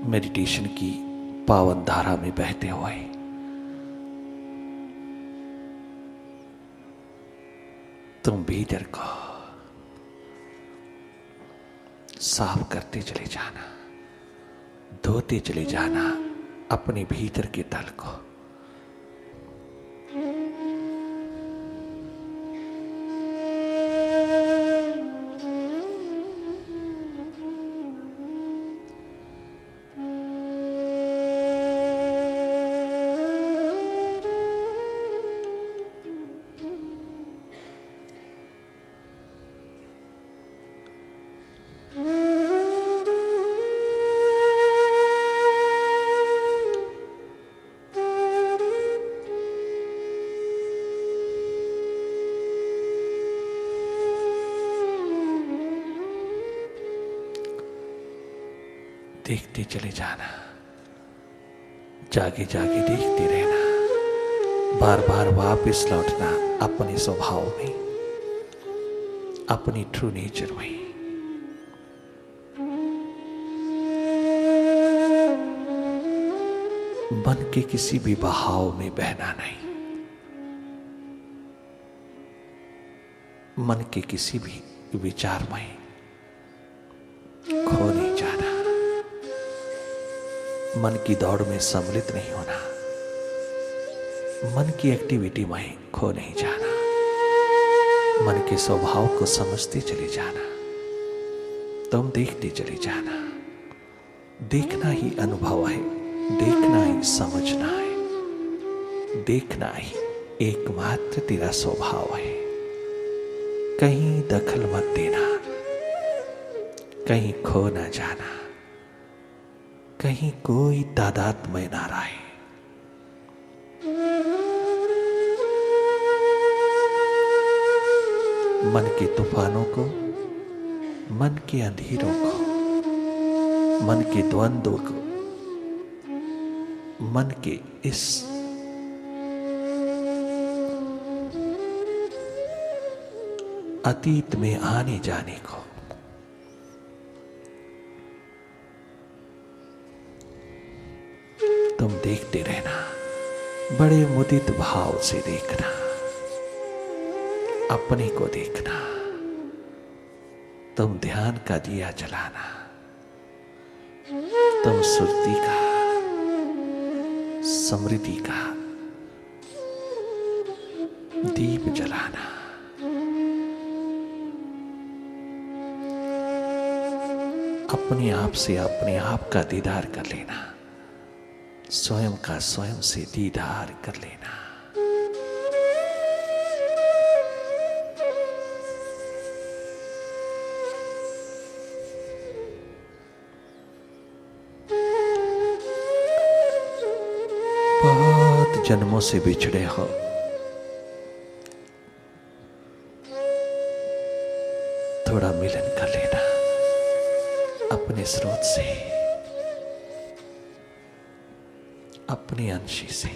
Meditation की पावन धारा में बहते हुए तुम भीतर को साफ करते चले जाना, धोते चले जाना अपने भीतर के तल को। देखते चले जाना, जागे जागे देखते रहना, बार बार वापस लौटना अपने स्वभाव में, अपनी ट्रू नेचर में। मन के किसी भी बहाव में बहना नहीं, मन के किसी भी विचार में खो नहीं जाना, मन की दौड़ में सम्मिलित नहीं होना, मन की एक्टिविटी में खो नहीं जाना, मन के स्वभाव को समझते चले जाना, तुम देखते चले जाना। देखना ही अनुभव है, देखना ही समझना है, देखना ही एकमात्र तेरा स्वभाव है। कहीं दखल मत देना, कहीं खो ना जाना, कहीं कोई तादाद में ना रहे। मन के तूफानों को, मन के अंधेरों को, मन के द्वंद्वों को, मन के इस अतीत में आने जाने को तुम देखते रहना, बड़े मुदित भाव से देखना, अपने को देखना। तुम ध्यान का दिया जलाना, तुम सुरती का, समृद्धि का दीप जलाना। अपने आप से अपने आप का दीदार कर लेना, स्वयं का स्वयं से दीदार कर लेना। बहुत जन्मों से बिछड़े हो, थोड़ा मिलन कर लेना अपने स्रोत से, अपने अंशी से,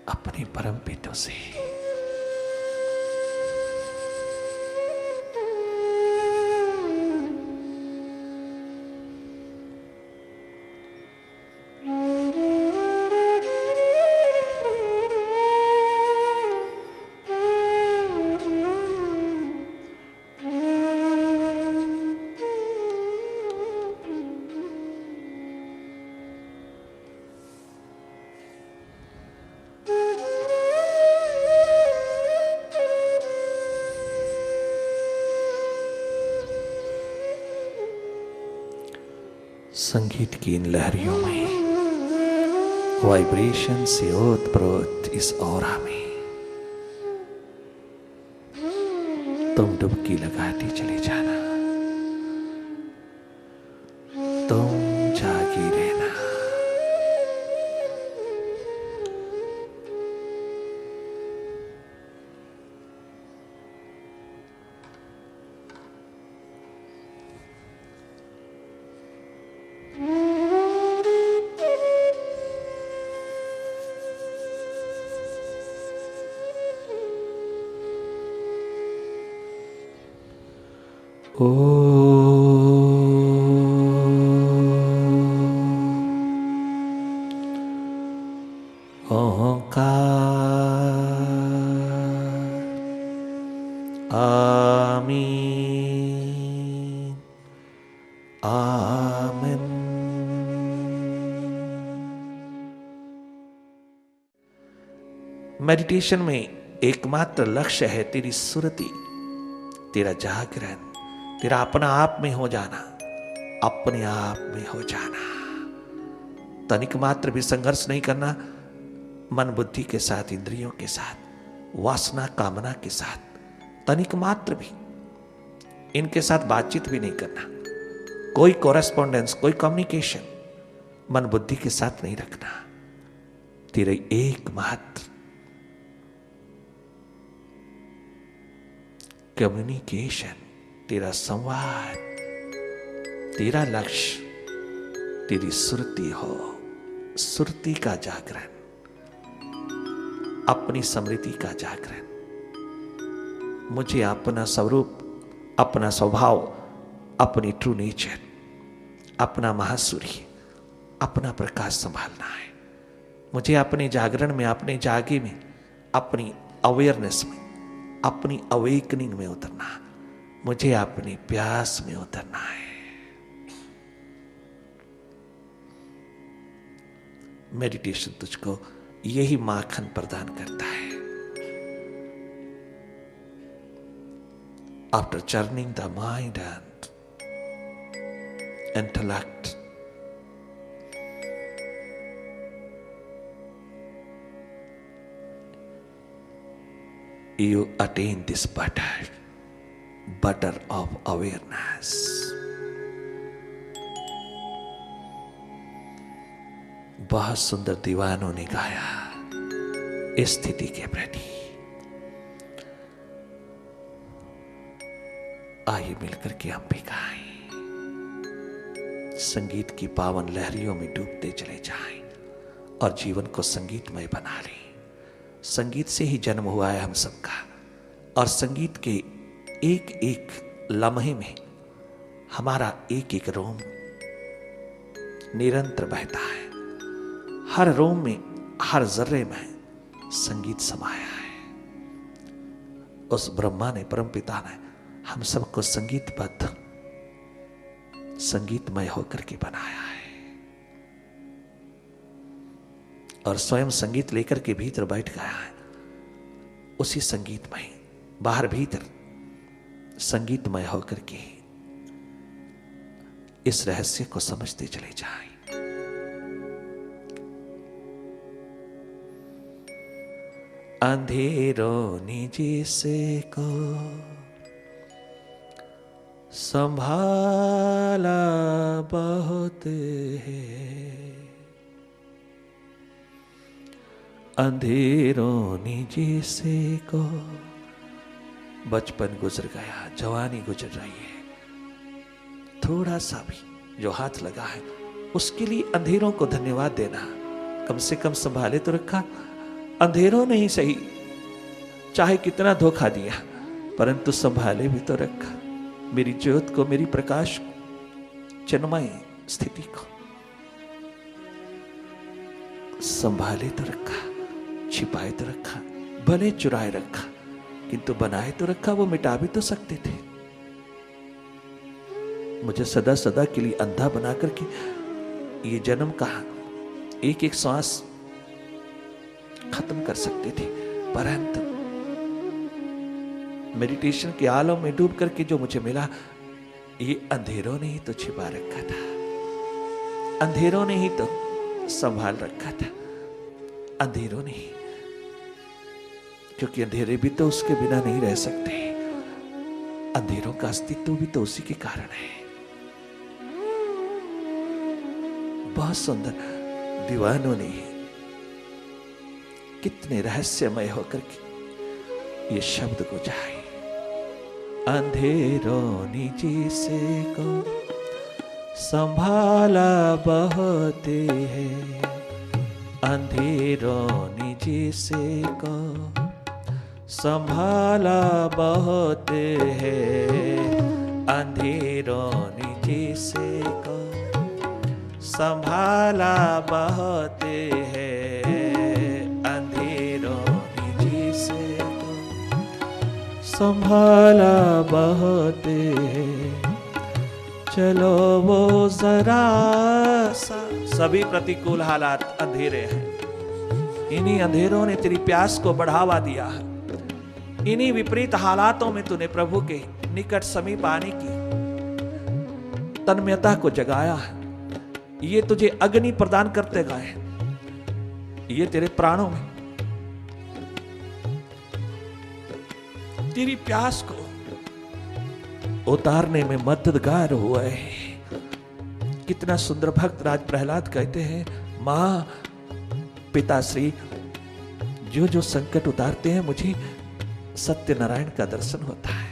अपने परम पिता से। संगीत की इन लहरियों में, वाइब्रेशन से ओत-प्रोत इस ऑरा में तुम डुबकी लगाते चले जाना, तुम जागी रहना। ओ आमीन आमीन। मेडिटेशन में एकमात्र लक्ष्य है तेरी सुरति, तेरा जागरण, तेरा अपना आप में हो जाना, अपने आप में हो जाना। तनिक मात्र भी संघर्ष नहीं करना मन बुद्धि के साथ, इंद्रियों के साथ, वासना कामना के साथ, तनिक मात्र भी इनके साथ बातचीत भी नहीं करना। कोई कोरेस्पॉन्डेंस, कोई कम्युनिकेशन मन बुद्धि के साथ नहीं रखना। तेरे एकमात्र कम्युनिकेशन, तेरा संवाद, तेरा लक्ष्य तेरी सुरति हो, सुरति का जागरण, अपनी स्मृति का जागरण। मुझे अपना स्वरूप, अपना स्वभाव, अपनी ट्रू नेचर, अपना महासूर्य, अपना प्रकाश संभालना है। मुझे अपने जागरण में, अपने जागे में, अपनी अवेयरनेस में, अपनी अवेकनिंग में उतरना, मुझे अपनी प्यास में उतरना है। मेडिटेशन तुझको यही माखन प्रदान करता है। After churning the mind and intellect, you attain this butter of awareness. बहुत सुंदर दीवानों ने गाया इस स्थिति के प्रति। आइए मिलकर के हम भी गाएं, संगीत की पावन लहरियों में डूबते चले जाएं और जीवन को संगीतमय बना लें। संगीत से ही जन्म हुआ है हम सबका, और संगीत के एक एक लम्हे में हमारा एक एक रोम निरंतर बहता है। हर रोम में, हर जर्रे में संगीत समाया है। उस ब्रह्मा ने, परमपिता ने हम सबको संगीतबद्ध, संगीतमय होकर के बनाया है, और स्वयं संगीत लेकर के भीतर बैठ गया है। उसी संगीतमय, बाहर भीतर संगीतमय होकर के इस रहस्य को समझते चले जाएं। अंधेरों निजी से को संभाला बहुत है, अंधेरों निजी से को। बचपन गुजर गया, जवानी गुजर रही है, थोड़ा सा भी जो हाथ लगा है उसके लिए अंधेरों को धन्यवाद देना। कम से कम संभाले तो रखा, अंधेरों ने ही सही, चाहे कितना धोखा दिया, परंतु संभाले भी तो रखा। मेरी ज्योत को, मेरी प्रकाश को, चिन्मय स्थिति को संभाले तो रखा, छिपाए तो रखा, भले चुराए रखा, किंतु बनाए तो रखा। वो मिटा भी तो सकते थे। मुझे सदा सदा के लिए अंधा बना करके ये जन्म का एक एक सांस खत्म कर सकते थे, परंतु मेडिटेशन के आलम में डूब करके जो मुझे मिला, ये अंधेरों ने ही तो छिपा रखा था, अंधेरों ने ही तो संभाल रखा था, अंधेरों ने ही। क्योंकि अंधेरे भी तो उसके बिना नहीं रह सकते, अंधेरों का अस्तित्व भी तो उसी के कारण है। बहुत सुंदर दीवानों ने कितने रहस्यमय होकर के ये शब्द को जाए। अंधेरों निजी से को संभाला बहुत है, अंधेरों निजी से को संभाला बहुत है, अंधेरों निजी से को संभाला बहुत है, अंधेरों निजी से को संभाला बहुत है, चलो वो जरा सा। सभी प्रतिकूल हालात अंधेरे हैं, इन्हीं अंधेरों ने तेरी प्यास को बढ़ावा दिया है। इन्हीं विपरीत हालातों में तूने प्रभु के निकट समीप आने की तन्मयता को जगाया है। ये तुझे अग्नि प्रदान करते गए, ये तेरे प्राणों में तेरी प्यास को उतारने में मददगार हुआ है। कितना सुंदर भक्त राज प्रहलाद कहते हैं, मां पिताश्री जो जो संकट उतारते हैं मुझे सत्यनारायण का दर्शन होता है,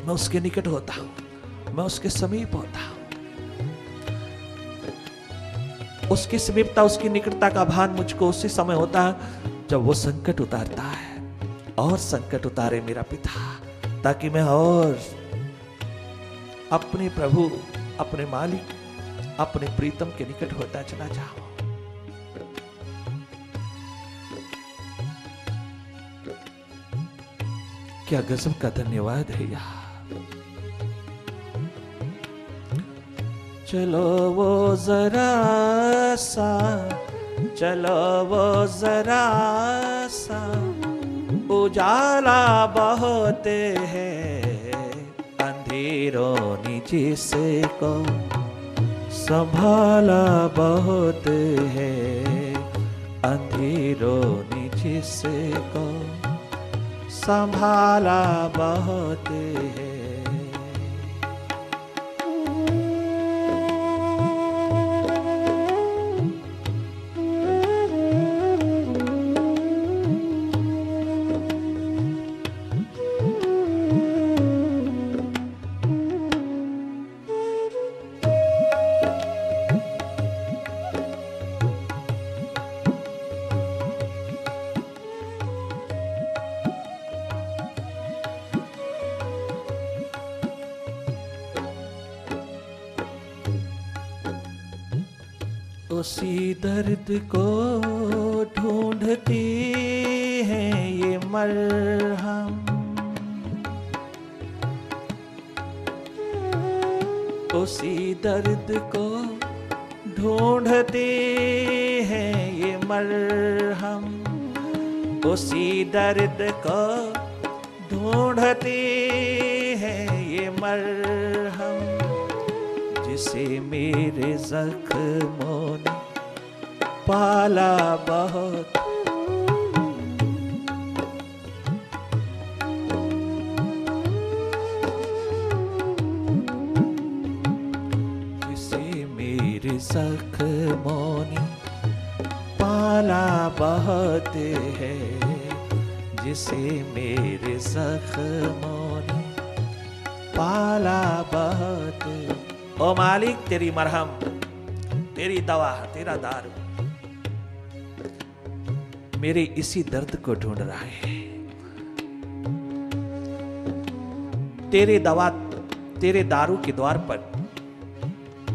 मैं उसके निकट होता हूं, मैं उसके समीप होता हूं। उसकी समीपता, उसकी निकटता का भान मुझको उसी समय होता है जब वो संकट उतारता है। और संकट उतारे मेरा पिता, ताकि मैं और अपने प्रभु, अपने मालिक, अपने प्रीतम के निकट होता चला जाऊं। क्या गजब का धन्यवाद है यार। चलो वो जरा सा, चलो वो जरा सा, उजाला बहुत है, अंधेरों ने जिसे को संभाला बहुत है, अंधेरों ने जिसे को संभाला बहुत है। उसी दर्द को ढूंढती है ये मरहम, उसी दर्द को ढूंढती है ये मरहम, उसी दर्द को ढूंढती है ये मरहम, जिसे मेरे जख्मों ने पाला बहुत, जिसे मेरे जख्मों ने पाला बहुत है, जिसे मेरे जख्मों ने पाला बहुत। ओ मालिक तेरी मरहम, तेरी दवा, तेरा दारू मेरे इसी दर्द को ढूंढ रहा है। तेरे दवा, तेरे दारू के द्वार पर,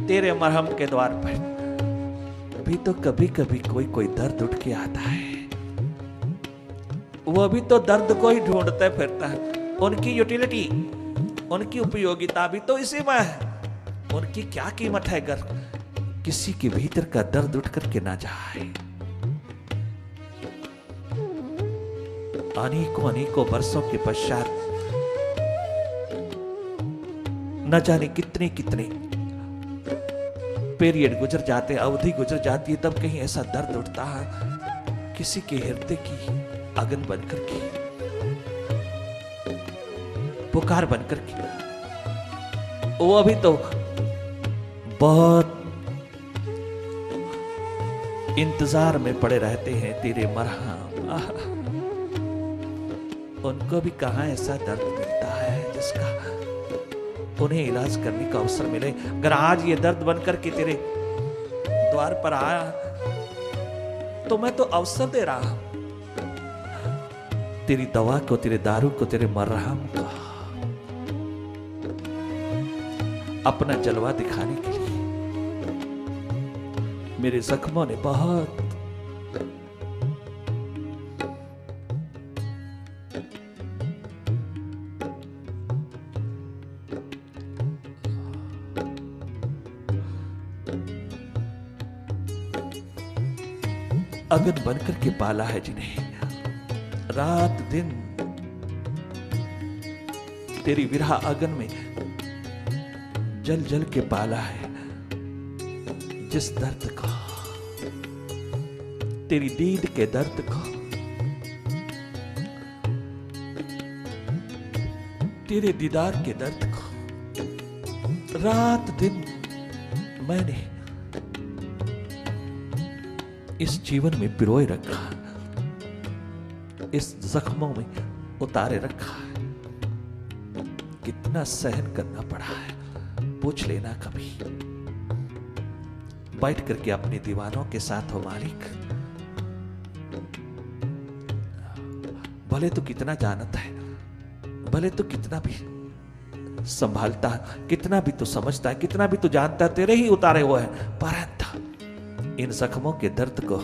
तेरे मरहम के द्वार पर भी तो कभी कभी कोई कोई दर्द उठ के आता है। वो भी तो दर्द को ही ढूंढते फिरता है। उनकी यूटिलिटी, उनकी उपयोगिता भी तो इसी में है। उनकी क्या कीमत है अगर किसी के भीतर का दर्द उठ करके ना जाए। अनेकों अनेकों वर्षों के पश्चात न जाने कितने कितने पीरियड गुजर जाते, अवधि गुजर जाती है, तब कहीं ऐसा दर्द उठता है किसी के हृदय की अगन बनकर के, पुकार बनकर के। वो अभी तो बहुत इंतजार में पड़े रहते हैं तेरे मरहम। उनको भी कहां ऐसा दर्द मिलता है जिसका उन्हें इलाज करने का अवसर मिले। अगर आज ये दर्द बनकर के तेरे द्वार पर आया तो मैं तो अवसर दे रहा हूं तेरी दवा को, तेरे दारू को, तेरे मरहम को अपना जलवा दिखाने के लिए। मेरे जख्मों ने बहुत अगन बनकर के पाला है, जिन्हें रात दिन तेरी विरह अगन में जल जल के पाला है। जिस दर्द को, तेरी दीद के दर्द को, तेरे दीदार के दर्द को रात दिन मैंने इस जीवन में पिरोए रखा, इस जख्मों में उतारे रखा है। कितना सहन करना पड़ा है, पूछ लेना कभी। बैठ करके अपने दीवानों के साथ हो मालिक, भले तो कितना जानता है, भले तो कितना भी संभालता है, कितना भी तो समझता है, कितना भी तो जानता है, तेरे ही उतारे हुए हैं, परंतु इन जख्मों के दर्द को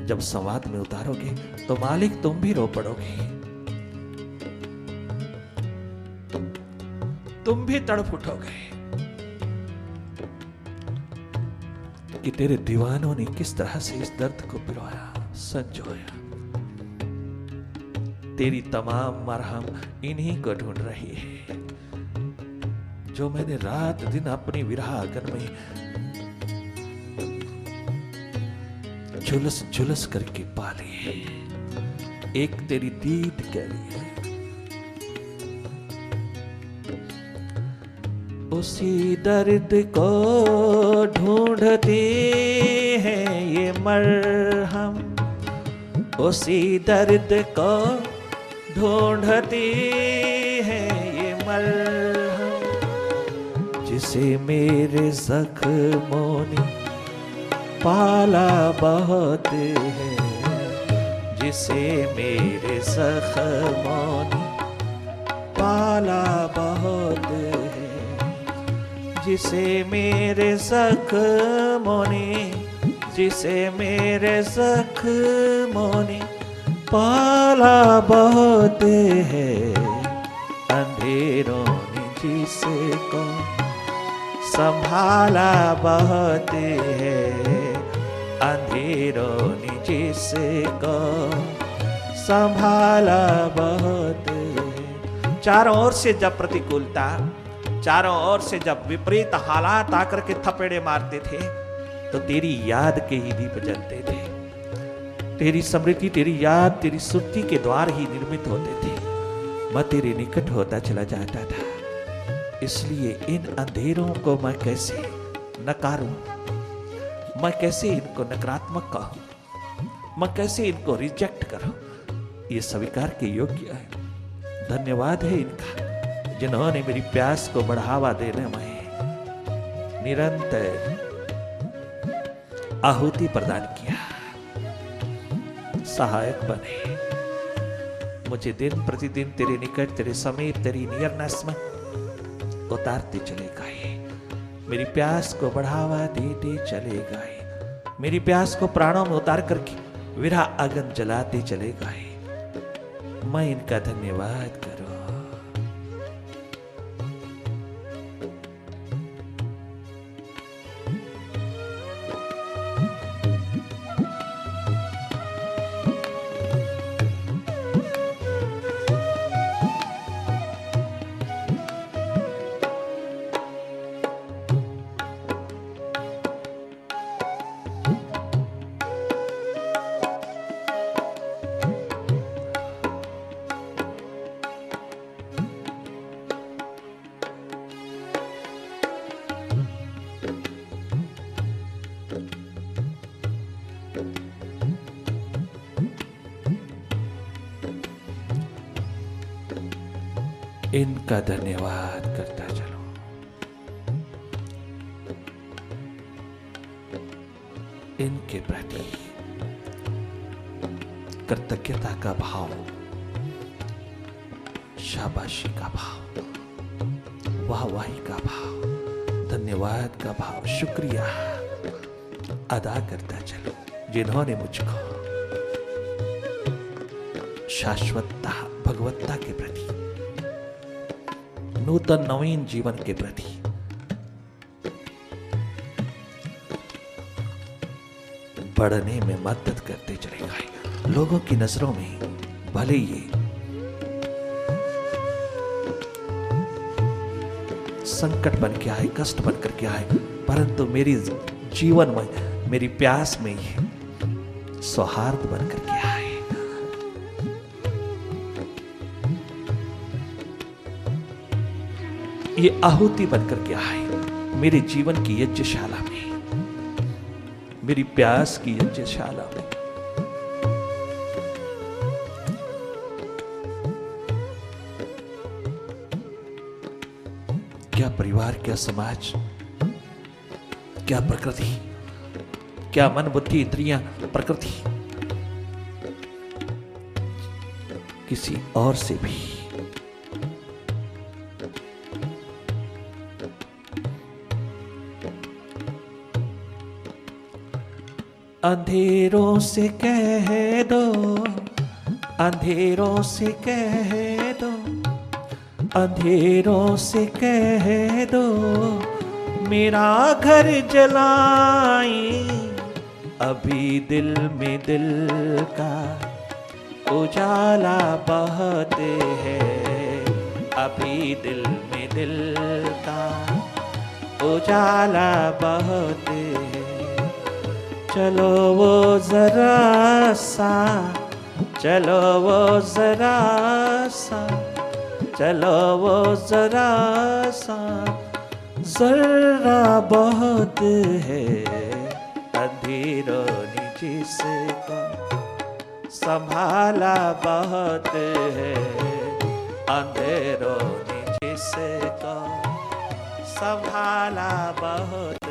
जब संवाद में उतारोगे तो मालिक तुम भी रो पड़ोगे, तुम भी तड़प उठोगे कि तेरे दीवानों ने किस तरह से इस दर्द को पिरोया, संजोया। तेरी तमाम मरहम इन्हीं को ढूंढ रही है, जो मैंने रात दिन अपनी विरह आंगन में झुलस झुलस करके पाली है, एक तेरी दीद के लिए। उसी दर्द को ढूंढते हैं ये मरहम, उसी दर्द को ढूंढते हैं ये मरहम, जिसे मेरे जख्मों ने पाला बहुत है, जिसे मेरे जख्मों ने पाला बहुत है, जिसे मेरे जख्मों ने, जिसे मेरे जख्मों ने पाला बहुत है, अंधेरों ने जिसको संभाला बहुत है, अंधेरों ने जिसको संभाला बहुत है। चारों ओर से जब प्रतिकूलता, चारों ओर से जब विपरीत हालात आकर के थपेड़े मारते थे, तो तेरी याद के ही दीप जलते थे, तेरी स्मृति, तेरी याद, तेरी सुर्ति के द्वार ही निर्मित होते थे। मैं तेरे निकट होता चला जाता था, इसलिए इन अंधेरों को मैं कैसे नकारूं, मैं कैसे इनको नकारात्मक कहूं, मैं कैसे इनको रिजेक्ट करूं। ये स्वीकार के योग्य है। धन्यवाद है इनका, जिन्होंने मेरी प्यास को बढ़ावा देने में निरंतर आहुति प्रदान किया, सहायक बने, मुझे दिन प्रतिदिन तेरे निकट, तेरे समीप, तेरी नियरनेस में उतारते चले गए, मेरी प्यास को बढ़ावा देते चले गए, मेरी प्यास को प्राणों में उतार करके विरह अगन जलाते चले गए। मैं इनका धन्यवाद करूं। इनका धन्यवाद करता चलो। इनके प्रति कृतज्ञता का भाव, शाबाशी का भाव, वाहवाही का भाव, धन्यवाद का भाव, शुक्रिया अदा करता चलो, जिन्होंने मुझको शाश्वतता, भगवत्ता के प्रति, नूतन नवीन जीवन के प्रति बढ़ने में मदद करते चले गए। लोगों की नजरों में भले ये संकट बन के आए, कष्ट बन करके आए, परंतु मेरी जीवन में, मेरी प्यास में ये सौहार्द बन करके आए। ये आहुति बन करके आए मेरे जीवन की यज्ञशाला में, मेरी प्यास की यज्ञशाला में। क्या परिवार, क्या समाज, क्या प्रकृति, क्या मन बुद्धि इंद्रियां, प्रकृति किसी और से भी अंधेरों से कह दो, अंधेरों से कह दो, अंधेरों से कह दो मेरा घर जलाए, अभी दिल में दिल का उजाला बहुत है, अभी दिल में दिल का उजाला बहुत है। चलो वो जरा सा, चलो वो जरा सा, चलो वो जरा सा, जरा बहुत है, अंधेरों ने जिसको संभाला बहुत है, अंधेरों ने जिसको संभाला बहुत